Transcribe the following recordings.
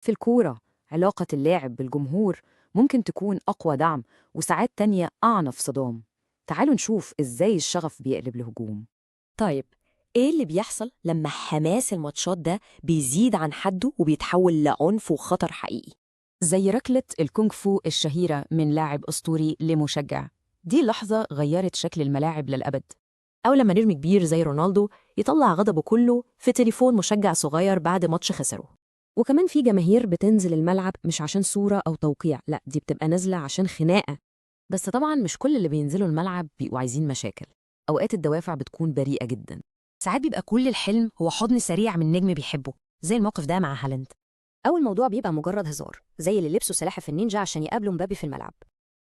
في الكورة، علاقة اللاعب بالجمهور ممكن تكون أقوى دعم، وساعات تانية أعنف صدام. تعالوا نشوف إزاي الشغف بيقلب لهجوم. طيب، إيه اللي بيحصل لما حماس الماتشات ده بيزيد عن حده وبيتحول لعنف وخطر حقيقي؟ زي ركلة الكونغ فو الشهيرة من لاعب أسطوري لمشجع، دي لحظة غيرت شكل الملاعب للأبد. أو لما نجم كبير زي رونالدو يطلع غضبه كله في تليفون مشجع صغير بعد ماتش خسره. وكمان في جماهير بتنزل الملعب مش عشان صورة أو توقيع، لا دي بتبقى نازلة عشان خناقة. بس طبعا مش كل اللي بينزلوا الملعب بيبقوا عايزين مشاكل، أوقات الدوافع بتكون بريئة جدا. ساعات بيبقى كل الحلم هو حضن سريع من نجم بيحبه، زي الموقف ده مع هالاند. أو الموضوع بيبقى مجرد هزار، زي اللي لبسوا سلاحف النينجا عشان يقابلوا مبابي في الملعب.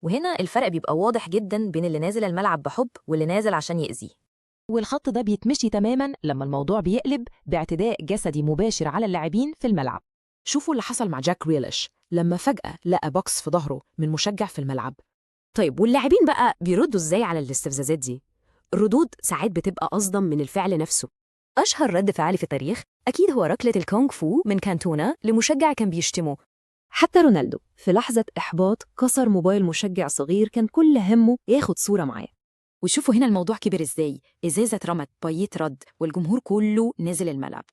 وهنا الفرق بيبقى واضح جدا بين اللي نازل الملعب بحب واللي نازل عشان يأذيه. والخط ده بيتمشي تماماً لما الموضوع بيقلب باعتداء جسدي مباشر على اللاعبين في الملعب. شوفوا اللي حصل مع جاك ريليش لما فجأة لقى بوكس في ظهره من مشجع في الملعب. طيب واللاعبين بقى بيردوا إزاي على الاستفزازات دي؟ الردود ساعات بتبقى أصدم من الفعل نفسه. أشهر رد فعل في التاريخ أكيد هو ركلة الكونغ فو من كانتونا لمشجع كان بيشتمه. حتى رونالدو في لحظة إحباط كسر موبايل مشجع صغير كان كل همه ياخد صورة معاه. وشوفوا هنا الموضوع كبر إزاي، إزازة اترمت، بايت رد، والجمهور كله نزل الملعب.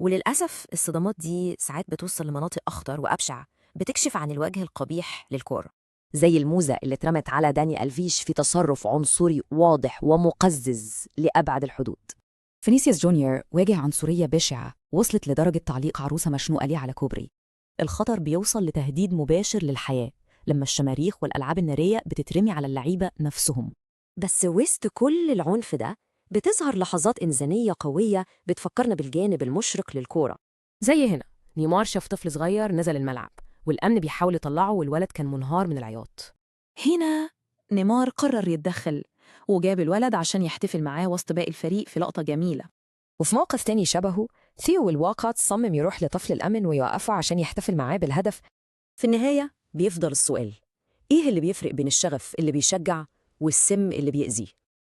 وللأسف الصدمات دي ساعات بتوصل لمناطق أخطر وأبشع، بتكشف عن الوجه القبيح للكورة. زي الموزة اللي اترمت على داني ألفيش في تصرف عنصري واضح ومقزز لأبعد الحدود. فينيسيوس جونيور واجه عنصرية بشعة وصلت لدرجة تعليق عروسة مشنوقة ليه على كوبري. الخطر بيوصل لتهديد مباشر للحياة لما الشماريخ والألعاب النارية بتترمي على اللعيبة نفسهم. بس وسط كل العنف ده بتظهر لحظات إنسانية قوية بتفكرنا بالجانب المشرق للكورة. زي هنا نيمار شاف طفل صغير نزل الملعب والأمن بيحاول يطلعه والولد كان منهار من العياط. هنا نيمار قرر يتدخل وجاب الولد عشان يحتفل معاه وسط باقي الفريق في لقطة جميلة. وفي موقف تاني شبهه، ثيو والواقات صمم يروح لطفل الأمن ويوقفه عشان يحتفل معاه بالهدف. في النهاية بيفضل السؤال، إيه اللي بيفرق بين الشغف اللي بيشجع والسم اللي بيأذي؟